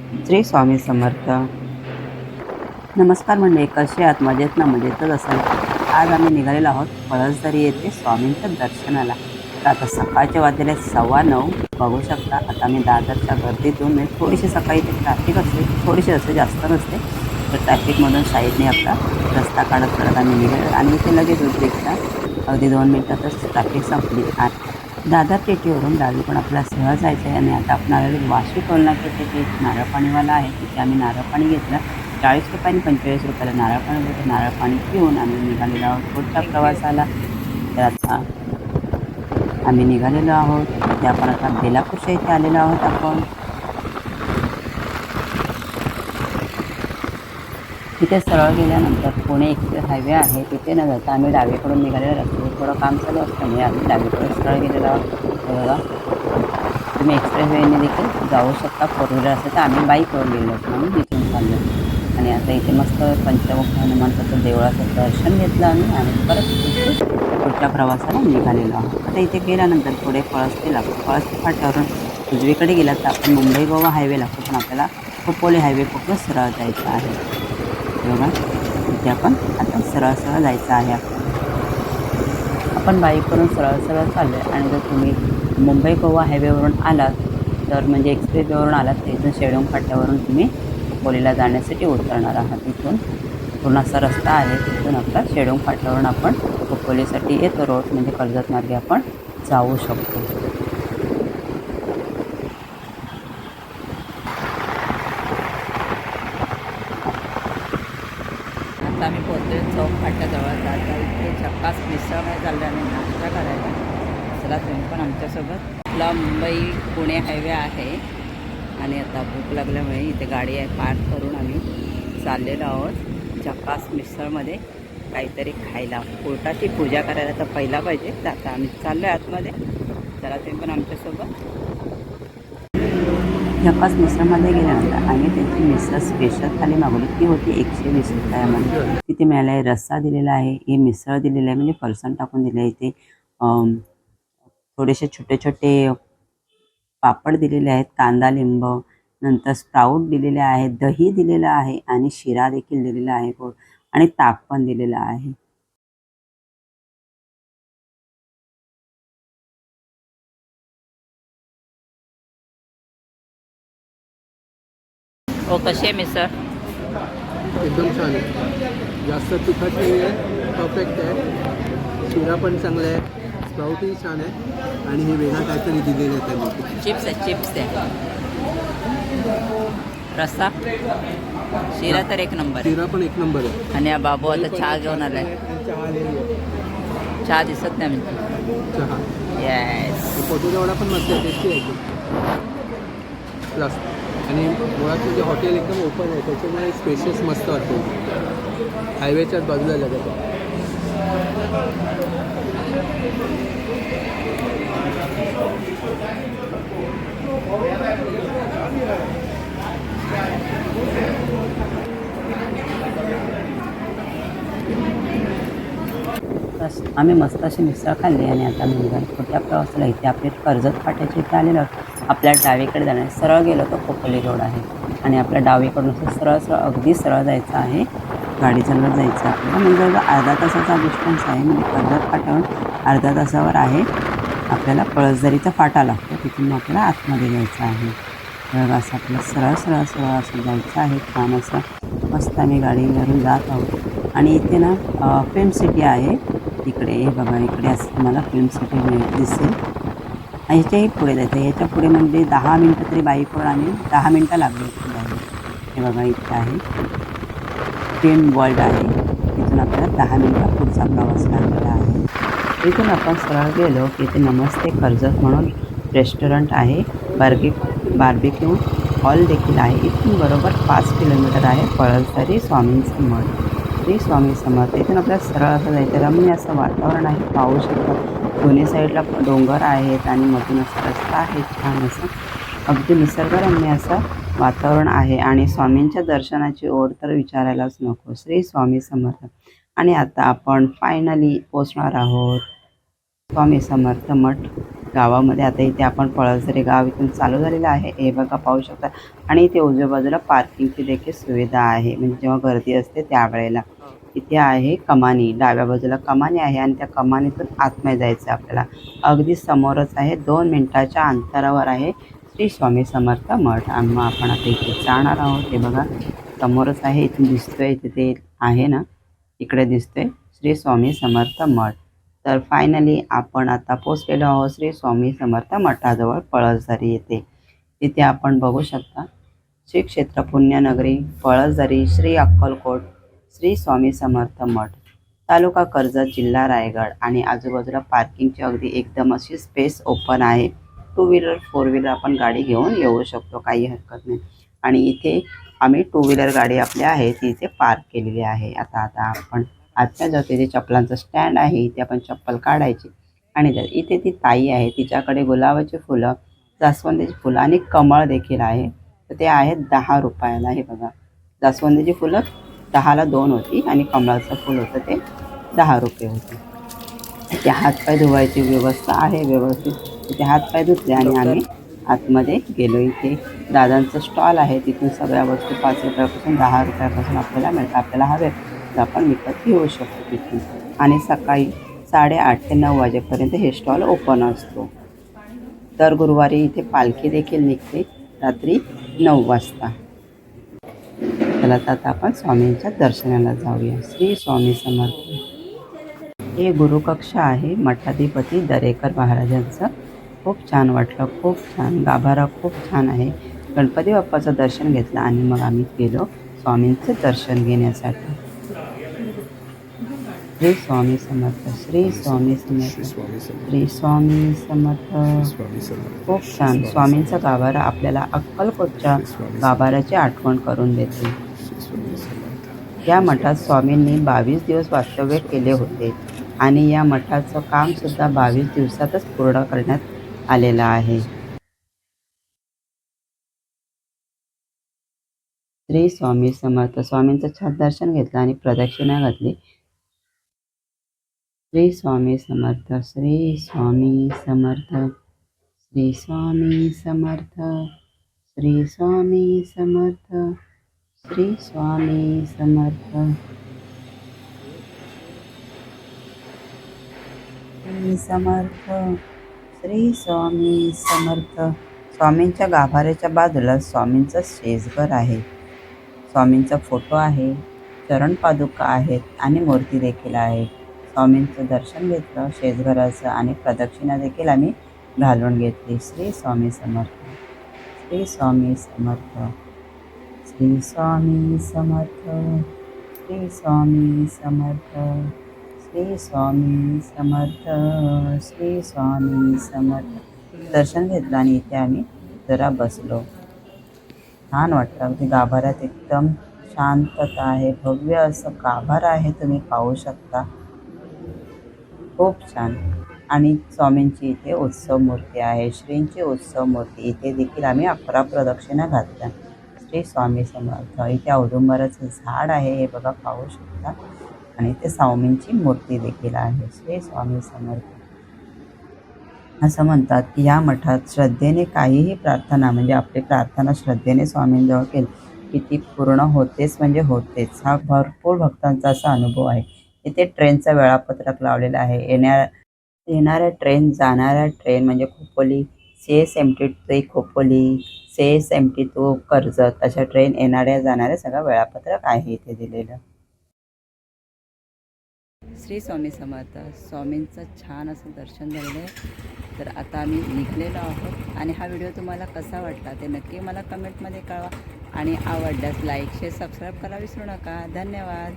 श्री स्वामी समर्थ. नमस्कार मंडळी, कसे आहात? मजेत ना? मजेतच असाल. आज आम्ही निघालेलो आहोत पळसदरी येथे स्वामींच्या दर्शनाला. तर आता सकाळचे वाजलेले 9:15. बघू शकता आता आम्ही दादरच्या गर्दीतून म्हणजे थोडीशी सकाळी ते ट्रॅफिक असते, थोडीशी असते, जास्त नसते. तर ट्रॅफिकमधून साईडने आपला रस्ता काढत आम्ही निघालो आणि इथे लगेच रिक्षा अगदी 2 मिनिटातच ट्रॅफिक संपली. दादर पेठेवरून डावीकडून आपल्याला सहज जायचं आहे आणि आता आपण आलेलो वाशी टोलनाक्यात तिथे एक नारळ पाणीवाला आहे. तिथे आम्ही नारळ पाणी घेतलं. ₹40 आणि ₹45 नारळ पाणी होतं. नारळ पाणी पिऊन आम्ही निघालेलो आहोत पुढच्या प्रवासाला. तर आता आम्ही निघालेलो आहोत. इथे आपण आता बेलापूरच्या इथे आलेलो आहोत आपण. तिथे सरळ गेल्यानंतर पुणे एक्सप्रेस हायवे आहे, तिथे न जाता आम्ही डावीकडून निघालेलो रस्त्यावर थोडं काम चालू असल्यामुळे आम्ही डावीकडून सरळ गेलेलो आहोत. हे बघा, तुम्ही एक्सप्रेस वेने देखील जाऊ शकता. 4 व्हीलर असेल तर आम्ही बाईकवर गेलो होतो म्हणून तिथून चाललो. आणि आता इथे मस्त पंचमुख हनुमंताचं देवळाचं दर्शन घेतलं आम्ही आणि परत तिथे पुढच्या प्रवासाला निघालेलो आहोत. आता इथे गेल्यानंतर पुढे पळसते लागतो. पळसते फाट्यावरून उजवीकडे गेलात तर आपण मुंबई गोवा हायवे लागतो, पण आपल्याला खोपोली हायवे पकडून सरळ जायचं आहे. बघा, इथे आपण आता सरळ जायचं आहे आपल्याला. आपण बाईकवरून सरळ चाललो आहे आणि जर तुम्ही मुंबई गोवा हायवेवरून आलात तर म्हणजे एक्सप्रेसवेवरून आलात तर इथून शेडोंग फाट्यावरून तुम्ही खोपोलीला जाण्यासाठी उतरणार आहात. इथून पूर्ण असा रस्ता आहे, तिथून आपला शेडोंग फाट्यावरून आपण खोपोलीसाठी येतो. रोड म्हणजे कर्जत मार्गे आपण जाऊ शकतो. आता आम्ही पोहोचलो चौक फाट्याजवळ. आता इथे झक्कास मिसळमध्ये चाललो आम्ही नाश्ता करायला. चला तुम्ही पण आमच्यासोबत. आपला मुंबई पुणे हायवे आहे आणि आता भूक लागल्यामुळे इथे गाडी आहे पार्क करून आम्ही चाललेलो आहोत झक्कास मिसळमध्ये काहीतरी खायला. पोटाची पूजा करायला तर पहिला पाहिजे. तर आता आम्ही चाललो आहे आतमध्ये. चला तुम्ही पण आमच्यासोबत. झक्कास मिसळमध्ये गेल्यानंतर आम्ही त्यांची मिसळ स्पेशल थाली मागवली. ती होती ₹120 तिथे मिळाला आहे. रस्सा दिलेला आहे, हे मिसळ दिलेलं आहे म्हणजे फरसाण टाकून दिलं आहे. इथे थोडेसे छोटे छोटे पापड दिलेले आहेत, कांदा लिंबू, नंतर स्प्राऊट दिलेले आहेत, दही दिलेलं आहे आणि शिरा देखील दिलेला आहे आणि ताक पण दिलेलं आहे. हो, कशी आहे मिसळ? एकदम छान आहे. जास्त तिखट नाही आहे, परफेक्ट आहे. शिरा पण चांगला आहे, स्प्राऊटही छान आहे आणि हे वेगळा काहीतरी दिलेलं आहे त्यांनी. चिप्स आहे, चिप्स आहे. रस्सा, शिरा तर एक नंबर आहे. शिरा पण एक नंबर आहे. आणि हा बाबू आता चहा घेऊन आलाय. चहा आलेली आहे. चहा दिसत नाही म्हणजे. चहा येस. पोटेटो वडा पण मस्त आहे, टेस्टी आहे प्लस. आणि मुळात म्हणजे हॉटेल एकदम ओपन आहे, त्याच्यामुळे स्पेशियस मस्त वाटतो. हायवेच्याच बाजूला लगत आहे. आम्ही मस्त अशी मिसळ खाल्ली आणि आता आम्ही निघालो पुढच्या प्रवासाला. इथे आपले कर्जत फाट्याच्या इथे आलेलो आहोत. आपल्या डावीकडे जाणार सरळ गेलो तर खोपोली रोड आहे आणि आपल्या डावीकडून सरळ अगदी सरळ जायचं आहे. गाडी चालवत जायचं आपल्याला. म्हणजे अर्धा तासाचा डिस्टन्स आहे. म्हणजे कर्जत फाट्यावरून अर्ध्या तासावर आहे. आपल्याला पळसदरीचा फाटा लागतो, तिथून आपल्याला आतमध्ये जायचं आहे. तर असं आपलं सरळ असं जायचं आहे. छान असं मस्त आम्ही गाडीवरून जात आहोत. आणि इथे ना फिल्म सिटी आहे. इकडे हे बघा, इकडे असं तुम्हाला फिल्म सिटी दिसेल. ह्याच्याही पुढे जायचं. ह्याच्या पुढे म्हणजे 10 मिनटं तरी बाईकवर आणि 10 मिनटं लागली होती जायला. हे बघा, इथे आहे फिल्म वर्ल्ड आहे. तिथून आपल्याला 10 मिनटं पुढचा प्रवास लागलेला आहे. इथून आपण सरळ गेलो की इथे नमस्ते कर्जत म्हणून रेस्टॉरंट आहे. बार्बिक्यू हॉल देखील आहे. इथून बरोबर 5 किलोमीटर आहे पळसदरी स्वामींचं मठ. श्री स्वामी समर्थ. इथून आपल्याला सरळ असं जायचं. रम्य असं वातावरण आहे, पाहू शकता. दोन्ही साईडला डोंगर आहेत आणि मधून असा रस्ता आहे छान असं. अगदी निसर्गरम्य असं वातावरण आहे आणि स्वामींच्या दर्शनाची ओढ तर विचारायलाच नको. श्री स्वामी समर्थ. आणि आता आपण फायनली पोचणार आहोत स्वामी समर्थ मठ. गावामध्ये. आता इथे आपण पळसदरी गाव इथून चालू झालेलं आहे, हे बघा पाहू शकता. आणि इथे उजव्या बाजूला पार्किंगची देखील सुविधा आहे, म्हणजे जेव्हा गर्दी असते त्यावेळेला. इथे आहे कमानी, डाव्या बाजूला कमानी आहे आणि त्या कमानीतून आतमध्ये जायचं आपल्याला. अगदी समोरच आहे, 2 मिनिटाच्या अंतरावर आहे श्री स्वामी समर्थ मठ. आणि मग आपण आता इथे जाणार आहोत. हे बघा समोरच आहे, इथून दिसतोय, इथे ते आहे ना, इकडे दिसतोय श्री स्वामी समर्थ मठ. तर फायनली आपण आता पोचलेलो आहोत श्री स्वामी समर्थ मठाजवळ पळसदरी येथे. तिथे आपण बघू शकता श्री क्षेत्र पुण्यनगरी पळसदरी श्री अक्कलकोट श्री स्वामी समर्थ मठ, तालुका कर्जत, जिल्हा रायगड. आणि आजूबाजूला पार्किंगची अगदी एकदम अशी स्पेस ओपन आहे. 2 व्हीलर 4 व्हीलर आपण गाडी घेऊन येऊ शकतो, काही हरकत नाही. आणि इथे आम्ही 2 व्हीलर गाडी आपली आहे ती इथे पार्क केलेली आहे. आता आपण आजच्या जाऊ, तिथे चप्पलांचं स्टँड आहे, इथे आपण चप्पल काढायची. आणि इथे ती ताई आहे, तिच्याकडे गुलाबाची फुलं, जास्वंदीची फुलं आणि कमळ देखील आहे. तर ते आहेत 10 रुपयाला. हे बघा, जास्वंदीची फुलं 10ला 2 होती आणि कमळाचं फुल होतं ते 10 रुपये होते. इथे हातपाय धुवायची व्यवस्था आहे व्यवस्थित. तिथे हातपाय धुतले आणि आम्ही आतमध्ये गेलो. इथे दादांचं स्टॉल आहे, तिथून सगळ्या वस्तू 5 रुपयापासून 10 रुपयापासून आपल्याला मिळतात. आपल्याला हवे तर आपण विकत घेऊ शकतो तिथून. आणि सकाळी 8:30 ते 9 वाजेपर्यंत हे स्टॉल ओपन असतो. दर गुरुवारी इथे पालखी देखील निघते रात्री 9 वाजता. चला आता आपण स्वामींच्या दर्शनाला जाऊया. श्री स्वामी समर्थ. हे गुरुकक्ष आहे मठाधिपती दरेकर महाराजांचं. खूप छान वाटलं, खूप छान. गाभारा खूप छान आहे. गणपती बाप्पाचं दर्शन घेतलं आणि मग आम्ही गेलो स्वामींचं दर्शन घेण्यासाठी. श्री स्वामी समर्थ, श्री स्वामी समर्थ, श्री स्वामी समर्थ. खूप छान. स्वामींचा गाभारा आपल्याला अक्कलकोटच्या गाभाऱ्याची आठवण करून देते. या मठात स्वामींनी 22 दिवस वास्तव्य केले होते आणि या मठाचं कामसुद्धा 22 दिवसातच पूर्ण करण्यात आलेलं आहे. श्री स्वामी समर्थ. स्वामींचं छान दर्शन घेतलं आणि प्रदक्षिणा घातली. श्री स्वामी समर्थ, श्री स्वामी समर्थ, श्री स्वामी समर्थ, श्री स्वामी समर्थ, श्री स्वामी समर्थ, श्री समर्थ, श्री स्वामी समर्थ. स्वामींच्या गाभाऱ्याच्या बाजूला स्वामींचं शेजघर आहे. स्वामींचा फोटो आहे, चरण पादुका आहेत आणि मूर्ती देखील आहे. स्वामींचं दर्शन घेतलं शेजघराचं आणि प्रदक्षिणा देखील आम्ही घालून घेतली. श्री स्वामी समर्थ, श्री स्वामी समर्थ, श्री स्वामी समर्थ, श्री स्वामी समर्थ, श्री स्वामी समर्थ, श्री स्वामी समर्थ. दर्शन घेतलं आणि इथे आम्ही जरा बसलो. छान वाटतं. अगदी गाभाऱ्यात एकदम शांतता आहे. भव्य असं गाभारा आहे, तुम्ही पाहू शकता. खूप छान. आणि स्वामींची इथे उत्सव मूर्ती आहे, श्रींची उत्सव मूर्ती. इथे देखील आम्ही 11 प्रदक्षिणा घातल्या. श्री स्वामी समर्थ. इथे औदुंबराचं झाड आहे, हे बघा पाहू शकता. आणि इथे स्वामींची मूर्ती देखील आहे. श्री स्वामी समर्थ. असं म्हणतात की या मठात श्रद्धेने काहीही प्रार्थना, म्हणजे आपली प्रार्थना श्रद्धेने स्वामींजवळ केली की ती पूर्ण होतेच म्हणजे होतेच. हा भरपूर भक्तांचा असा अनुभव आहे. इथे ट्रेनचं वेळापत्रक लावलेलं आहे. येणाऱ्या ट्रेन, जाणाऱ्या ट्रेन म्हणजे खोपोली, CSMT ते खोपोली, CSMT तो कर्जत, अशा ट्रेन येणाऱ्या जाणाऱ्या सगळं वेळापत्रक आहे इथे दिलेलं. श्री स्वामी समर्थ. स्वामींचं छान असं दर्शन झालेलं आहे. तर आता आम्ही निघलेलो आहोत. आणि हा व्हिडिओ तुम्हाला कसा वाटला ते नक्की मला कमेंटमध्ये कळवा. आणि आवडल्यास लाईक, शेअर, सबस्क्राईब करायला विसरू नका. धन्यवाद.